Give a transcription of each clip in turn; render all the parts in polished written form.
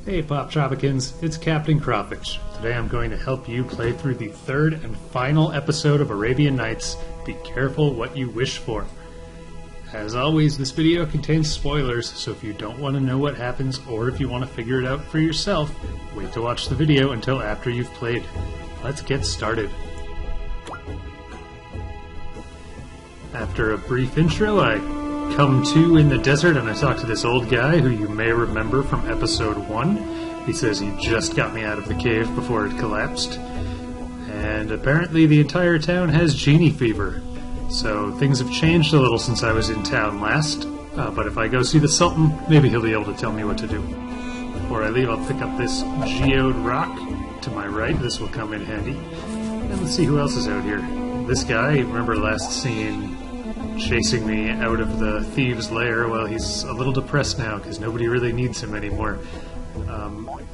Hey Poptropicans, it's Captain Crawfish. Today I'm going to help you play through the third and final episode of Arabian Nights, Be Careful What You Wish For. As always, this video contains spoilers, so if you don't want to know what happens or if you want to figure it out for yourself, wait to watch the video until after you've played. Let's get started. After a brief intro, I come to in the desert and I talk to this old guy who you may remember from episode 1. He says he just got me out of the cave before it collapsed. And apparently the entire town has genie fever. So things have changed a little since I was in town last. But if I go see the Sultan, maybe he'll be able to tell me what to do. Before I leave, I'll pick up this geode rock to my right. This will come in handy. And let's see who else is out here. This guy, remember last scene, chasing me out of the thieves' lair. Well, he's a little depressed now because nobody really needs him anymore.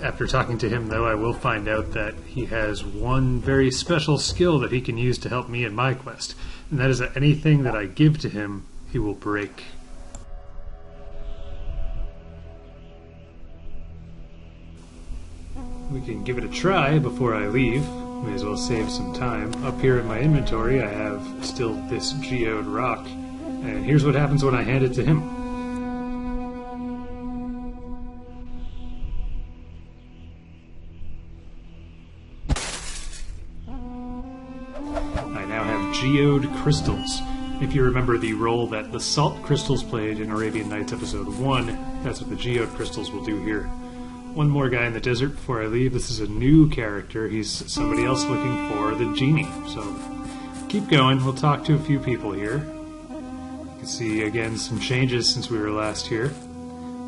After talking to him, though, I will find out that he has one very special skill that he can use to help me in my quest, and that is that anything that I give to him, he will break. We can give it a try before I leave. May as well save some time. Up here in my inventory I have still this geode rock, and here's what happens when I hand it to him. I now have geode crystals. If you remember the role that the salt crystals played in Arabian Nights episode 1, that's what the geode crystals will do here. One more guy in the desert before I leave. This is a new character. He's somebody else looking for the genie. So keep going. We'll talk to a few people here. You can see, again, some changes since we were last here.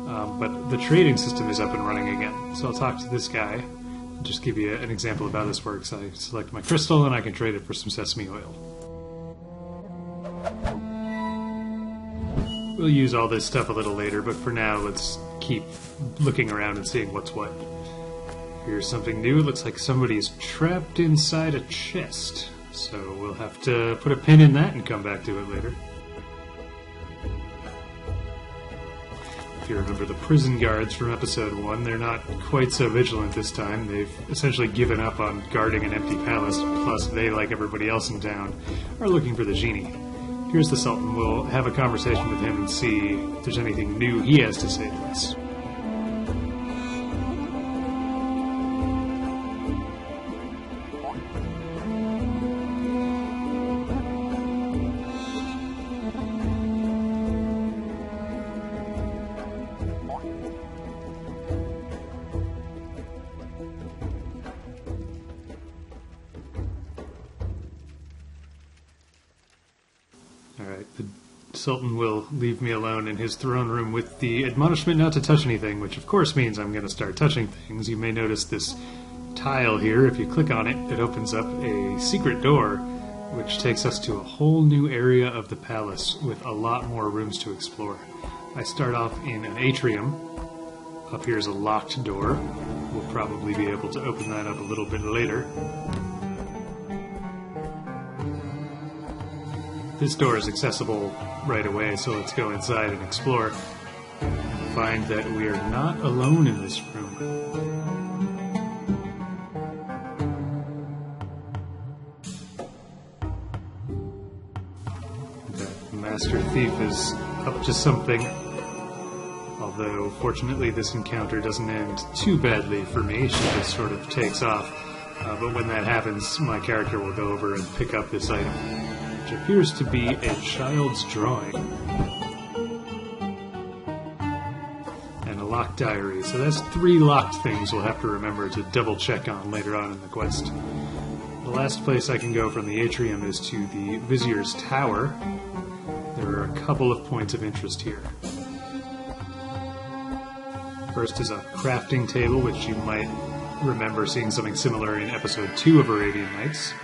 But the trading system is up and running again. So I'll talk to this guy and just give you an example of how this works. I select my crystal and I can trade it for some sesame oil. We'll use all this stuff a little later, but for now, let's keep looking around and seeing what's what. Here's something new. It looks like somebody's trapped inside a chest. So we'll have to put a pin in that and come back to it later. If you remember the prison guards from episode 1, they're not quite so vigilant this time. They've essentially given up on guarding an empty palace, plus they, like everybody else in town, are looking for the genie. Here's the Sultan. We'll have a conversation with him and see if there's anything new he has to say to us. Alright, the Sultan will leave me alone in his throne room with the admonishment not to touch anything, which of course means I'm going to start touching things. You may notice this tile here. If you click on it, it opens up a secret door, which takes us to a whole new area of the palace with a lot more rooms to explore. I start off in an atrium. Up here is a locked door. We'll probably be able to open that up a little bit later. This door is accessible right away, so let's go inside and explore and find that we are not alone in this room. The master thief is up to something, although fortunately this encounter doesn't end too badly for me. She just sort of takes off, but when that happens, my character will go over and pick up this item, which appears to be a child's drawing. And a locked diary. So that's 3 locked things we'll have to remember to double check on later on in the quest. The last place I can go from the atrium is to the Vizier's Tower. There are a couple of points of interest here. First is a crafting table, which you might remember seeing something similar in episode 2 of Arabian Nights.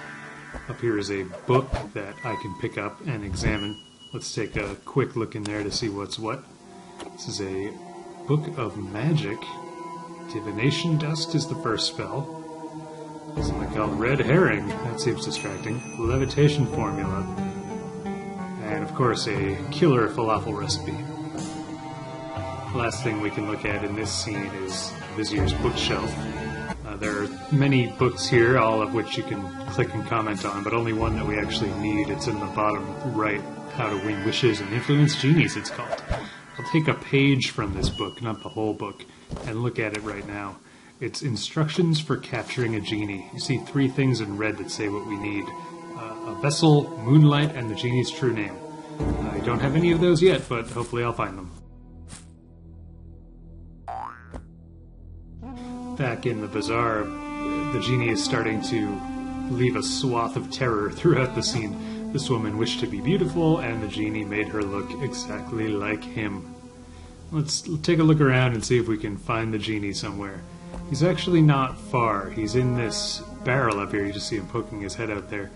Up here is a book that I can pick up and examine. Let's take a quick look in there to see what's what. This is a book of magic. Divination dust is the first spell. Something called red herring. That seems distracting. Levitation formula. And of course a killer falafel recipe. last thing we can look at in this scene is Vizier's bookshelf. There are many books here, all of which you can click and comment on, but only one that we actually need. It's in the bottom right, How to Win Wishes and Influence Genies, it's called. I'll take a page from this book, not the whole book, and look at it right now. It's Instructions for Capturing a Genie. You see 3 things in red that say what we need. A vessel, moonlight, and the genie's true name. I don't have any of those yet, but hopefully I'll find them. Back in the bazaar, the genie is starting to leave a swath of terror throughout the scene. This woman wished to be beautiful, and the genie made her look exactly like him. Let's take a look around and see if we can find the genie somewhere. He's actually not far. He's in this barrel up here. You just see him poking his head out there.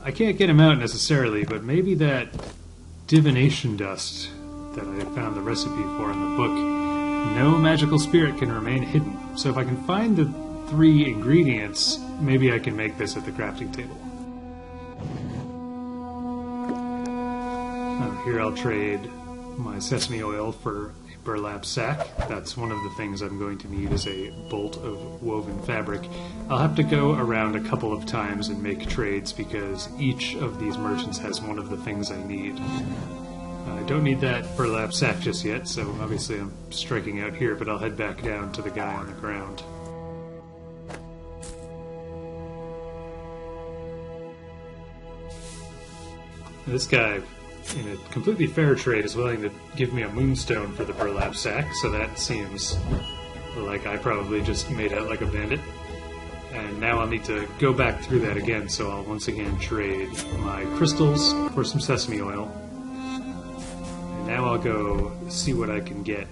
I can't get him out necessarily, but maybe that divination dust that I found the recipe for in the book, no magical spirit can remain hidden. So if I can find the 3 ingredients, maybe I can make this at the crafting table. Here I'll trade my sesame oil for a burlap sack. That's one of the things I'm going to need is a bolt of woven fabric. I'll have to go around a couple of times and make trades because each of these merchants has one of the things I need. I don't need that burlap sack just yet, so obviously I'm striking out here, but I'll head back down to the guy on the ground. This guy, in a completely fair trade, is willing to give me a moonstone for the burlap sack, so that seems like I probably just made out like a bandit. And now I'll need to go back through that again, so I'll once again trade my crystals for some sesame oil. And now I'll go see what I can get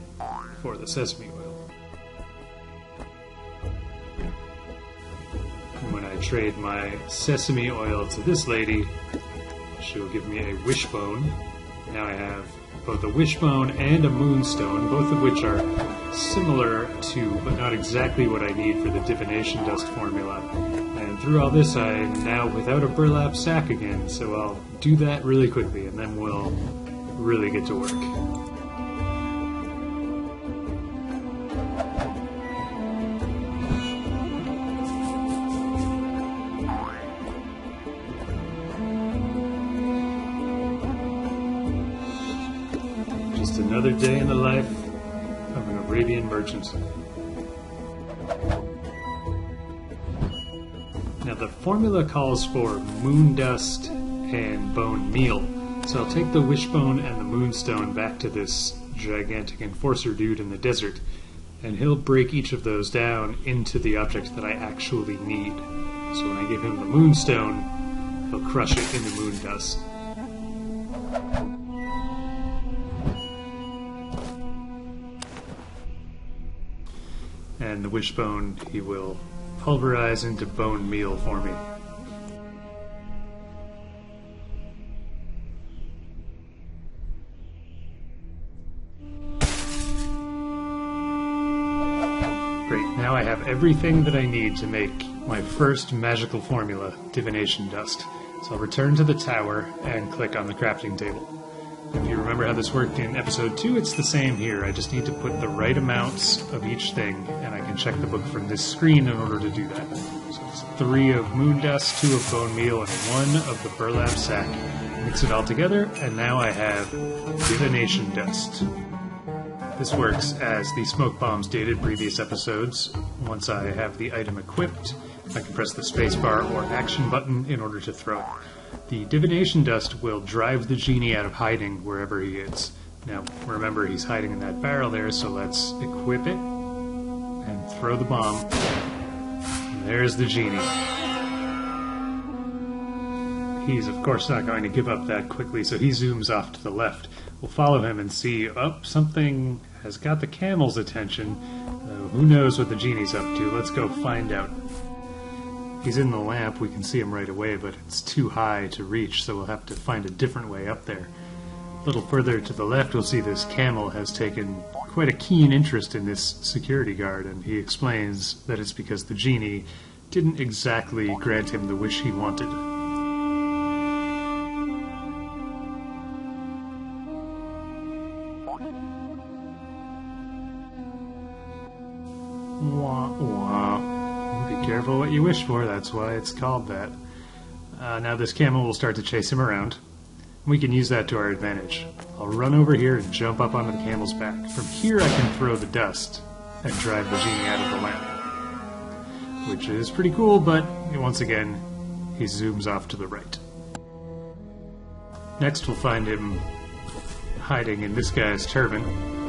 for the sesame oil. And when I trade my sesame oil to this lady, she'll give me a wishbone. Now I have both a wishbone and a moonstone, both of which are similar to, but not exactly what I need for the divination dust formula. And through all this, I'm now without a burlap sack again, so I'll do that really quickly, and then we'll really get to work. Another day in the life of an Arabian merchant. Now the formula calls for moon dust and bone meal, so I'll take the wishbone and the moonstone back to this gigantic enforcer dude in the desert, and he'll break each of those down into the object that I actually need. So when I give him the moonstone, he'll crush it into moon dust. And the wishbone he will pulverize into bone meal for me. Great, now I have everything that I need to make my first magical formula, divination dust. So I'll return to the tower and click on the crafting table. If you remember how this worked in episode 2, it's the same here. I just need to put the right amounts of each thing, and I can check the book from this screen in order to do that. So it's 3 of moon dust, 2 of bone meal, and 1 of the burlap sack. Mix it all together, and now I have divination dust. This works as the smoke bombs did in previous episodes. Once I have the item equipped, I can press the spacebar or action button in order to throw it. The divination dust will drive the genie out of hiding wherever he is. Now, remember, he's hiding in that barrel there, so let's equip it and throw the bomb. And there's the genie. He's, of course, not going to give up that quickly, so he zooms off to the left. We'll follow him and see, oh, something has got the camel's attention. Who knows what the genie's up to? Let's go find out. He's in the lamp, we can see him right away, but it's too high to reach, so we'll have to find a different way up there. A little further to the left, we'll see this camel has taken quite a keen interest in this security guard, and he explains that it's because the genie didn't exactly grant him the wish he wanted. Wah, wah. Be careful what you wish for, that's why it's called that. Now this camel will start to chase him around. We can use that to our advantage. I'll run over here and jump up onto the camel's back. From here I can throw the dust and drive the genie out of the lamp. Which is pretty cool, but once again, he zooms off to the right. Next we'll find him hiding in this guy's turban.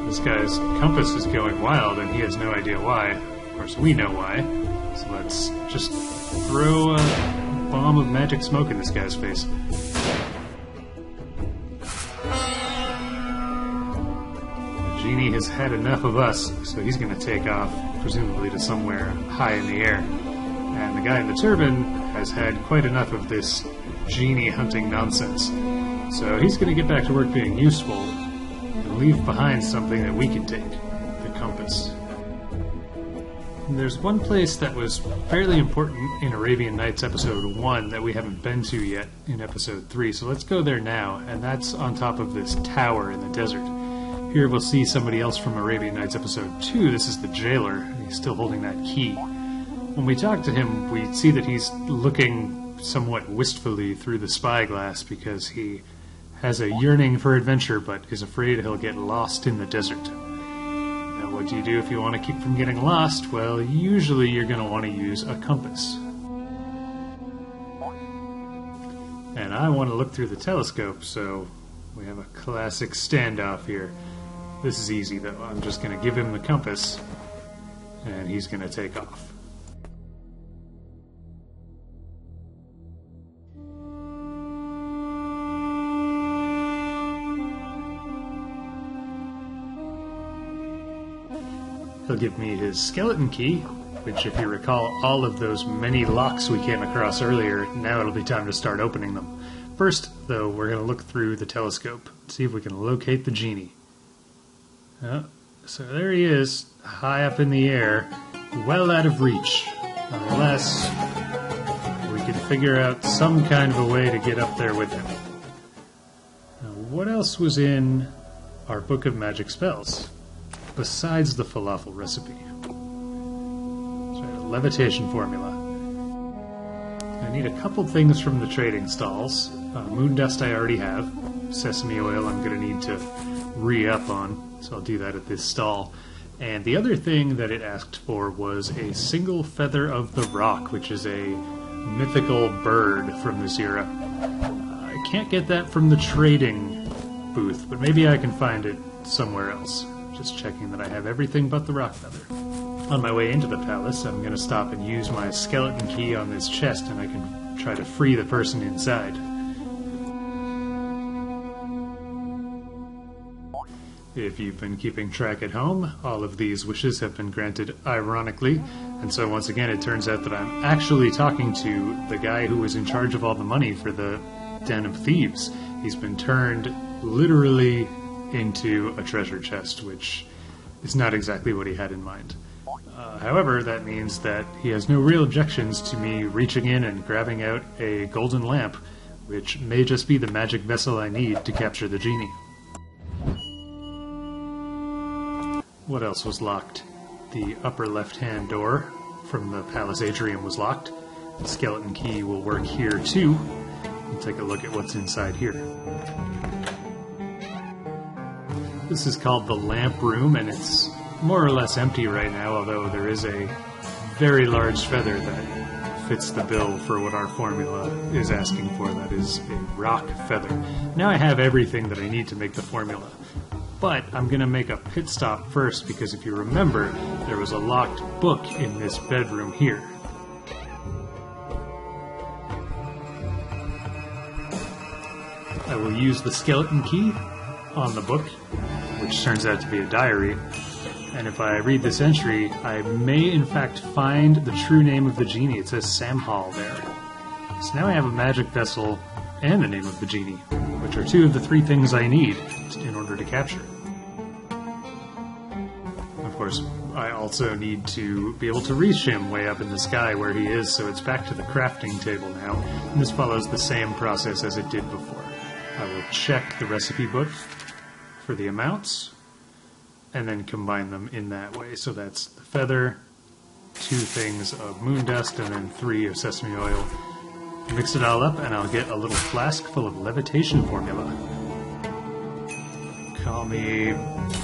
This guy's compass is going wild and he has no idea why. Of course we know why. So let's just throw a bomb of magic smoke in this guy's face. The genie has had enough of us, so he's going to take off, presumably to somewhere high in the air. And the guy in the turban has had quite enough of this genie hunting nonsense. So he's going to get back to work being useful and leave behind something that we can take, the compass. And there's one place that was fairly important in Arabian Nights episode 1 that we haven't been to yet in episode 3, so let's go there now, and that's on top of this tower in the desert. Here we'll see somebody else from Arabian Nights episode 2. This is the jailer. He's still holding that key. When we talk to him, we see that he's looking somewhat wistfully through the spyglass because he has a yearning for adventure but is afraid he'll get lost in the desert. Now, what do you do if you want to keep from getting lost? Well, usually you're going to want to use a compass. And I want to look through the telescope, so we have a classic standoff here. This is easy, though. I'm just going to give him the compass, and he's going to take off. He'll give me his skeleton key, which, if you recall all of those many locks we came across earlier, now it'll be time to start opening them. First, though, we're going to look through the telescope, see if we can locate the genie. Oh, so there he is, high up in the air, well out of reach, unless we can figure out some kind of a way to get up there with him. Now, what else was in our Book of Magic Spells? Besides the falafel recipe. That's right, a levitation formula. I need a couple things from the trading stalls. Moon dust I already have. Sesame oil I'm going to need to re-up on, so I'll do that at this stall. And the other thing that it asked for was a single feather of the rock, which is a mythical bird from this era. I can't get that from the trading booth, but maybe I can find it somewhere else. Just checking that I have everything but the rock feather. On my way into the palace, I'm going to stop and use my skeleton key on this chest, and I can try to free the person inside. If you've been keeping track at home, all of these wishes have been granted ironically, and so once again it turns out that I'm actually talking to the guy who was in charge of all the money for the Den of Thieves. He's been turned literally into a treasure chest, which is not exactly what he had in mind. However, that means that he has no real objections to me reaching in and grabbing out a golden lamp, which may just be the magic vessel I need to capture the genie. What else was locked? The upper left-hand door from the palace atrium was locked. The skeleton key will work here too. We'll take a look at what's inside here. This is called the lamp room, and it's more or less empty right now, although there is a very large feather that fits the bill for what our formula is asking for. That is a rock feather. Now I have everything that I need to make the formula, but I'm going to make a pit stop first because if you remember, there was a locked book in this bedroom here. I will use the skeleton key on the book, which turns out to be a diary, and if I read this entry, I may in fact find the true name of the genie. It says Samhal there. So now I have a magic vessel and the name of the genie, which are two of the three things I need in order to capture. Of course, I also need to be able to reach him way up in the sky where he is, so it's back to the crafting table now, and this follows the same process as it did before. I will check the recipe book for the amounts, and then combine them in that way. So that's the feather, 2 things of moon dust and then 3 of sesame oil. Mix it all up and I'll get a little flask full of levitation formula. Call me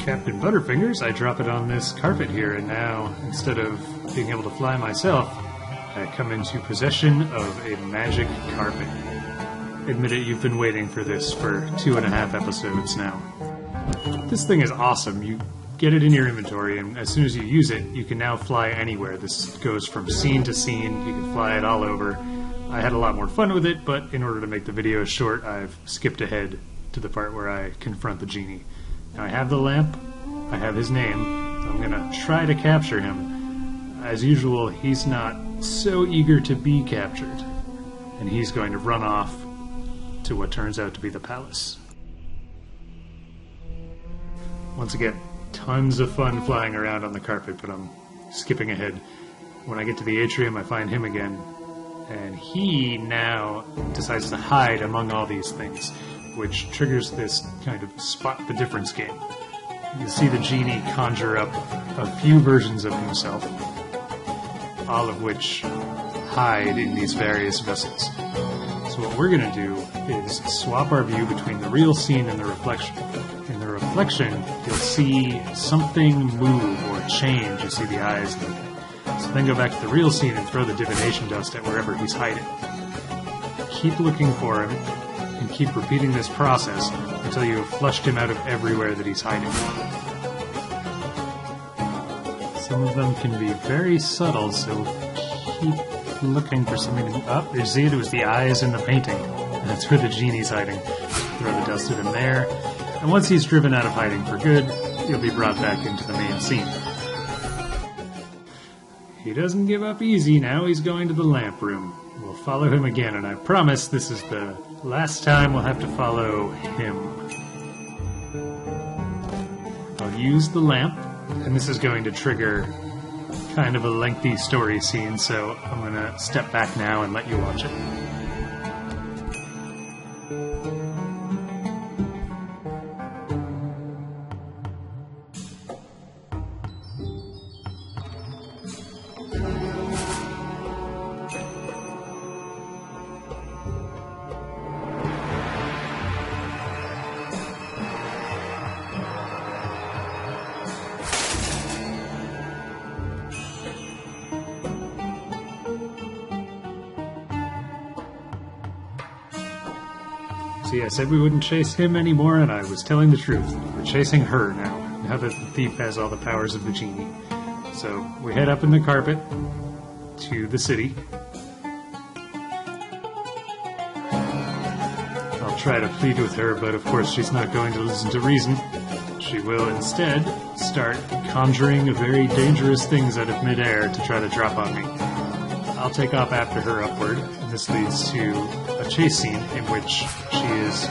Captain Butterfingers. I drop it on this carpet here, and now, instead of being able to fly myself, I come into possession of a magic carpet. Admit it, you've been waiting for this for 2.5 episodes now. This thing is awesome. You get it in your inventory, and as soon as you use it, you can now fly anywhere. This goes from scene to scene. You can fly it all over. I had a lot more fun with it, but in order to make the video short, I've skipped ahead to the part where I confront the genie. Now I have the lamp, I have his name, so I'm gonna try to capture him. As usual, he's not so eager to be captured, and he's going to run off to what turns out to be the palace. Once again, tons of fun flying around on the carpet, but I'm skipping ahead. When I get to the atrium, I find him again, and he now decides to hide among all these things, which triggers this kind of spot the difference game. You see the genie conjure up a few versions of himself, all of which hide in these various vessels. So what we're going to do is swap our view between the real scene and the reflection. In the reflection, you'll see something move or change. You see the eyes moving. So then go back to the real scene and throw the divination dust at wherever he's hiding. Keep looking for him, and keep repeating this process until you have flushed him out of everywhere that he's hiding. Some of them can be very subtle, so keep looking for something. Oh, you see it was the eyes in the painting. And that's where the genie's hiding. Throw the dust at him there. And once he's driven out of hiding for good, he'll be brought back into the main scene. He doesn't give up easy. Now he's going to the lamp room. We'll follow him again, and I promise this is the last time we'll have to follow him. I'll use the lamp, and this is going to trigger kind of a lengthy story scene, so I'm going to step back now and let you watch it. See, I said we wouldn't chase him anymore, and I was telling the truth. We're chasing her now that the thief has all the powers of the genie. So we head up in the carpet to the city. I'll try to plead with her, but of course she's not going to listen to reason. She will instead start conjuring very dangerous things out of midair to try to drop on me. I'll take off after her upward, and this leads to a chase scene in which she is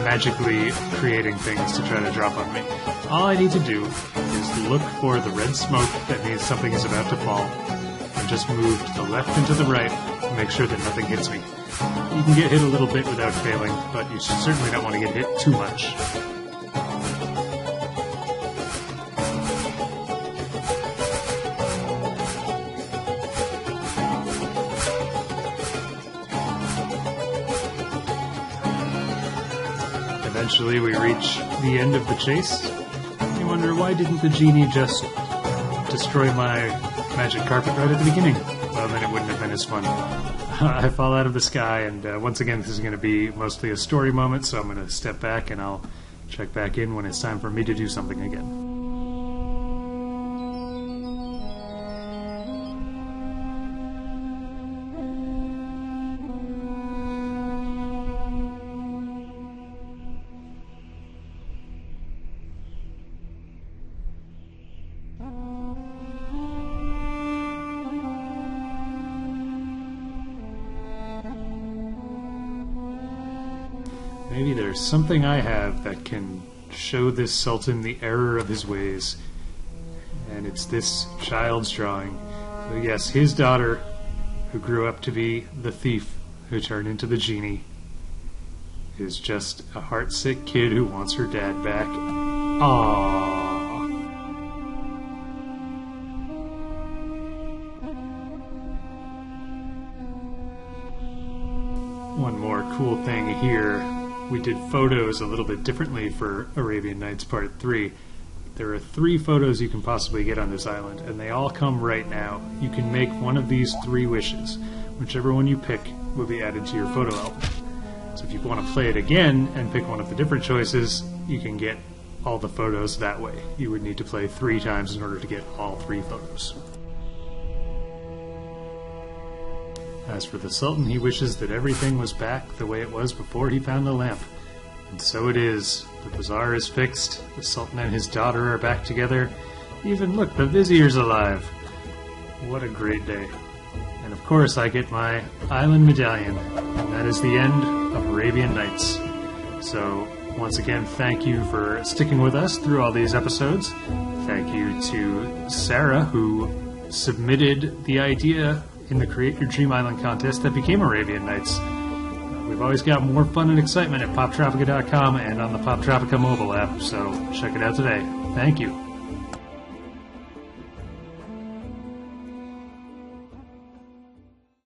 magically creating things to try to drop on me. All I need to do is look for the red smoke that means something is about to fall, and just move to the left and to the right to make sure that nothing hits me. You can get hit a little bit without failing, but you certainly don't want to get hit too much. Eventually we reach the end of the chase. You wonder, why didn't the genie just destroy my magic carpet right at the beginning? Well, then it wouldn't have been as fun. I fall out of the sky, and once again this is going to be mostly a story moment, so I'm going to step back and I'll check back in when it's time for me to do something again. Maybe there's something I have that can show this Sultan the error of his ways. And it's this child's drawing. So yes, his daughter, who grew up to be the thief who turned into the genie, is just a heartsick kid who wants her dad back. Aww. cool thing here. We did photos a little bit differently for Arabian Nights Part 3. There are 3 photos you can possibly get on this island, and they all come right now. You can make one of these 3 wishes. Whichever one you pick will be added to your photo album. So if you want to play it again and pick one of the different choices, you can get all the photos that way. You would need to play 3 times in order to get all 3 photos. As for the Sultan, he wishes that everything was back the way it was before he found the lamp. And so it is. The bazaar is fixed, the Sultan and his daughter are back together. Even, look, the vizier's alive. What a great day. And of course I get my island medallion. And that is the end of Arabian Nights. So, once again, thank you for sticking with us through all these episodes. Thank you to Sarah, who submitted the idea in the Create Your Dream Island contest that became Arabian Nights. We've always got more fun and excitement at poptropica.com and on the Poptropica mobile app, so check it out today. Thank you.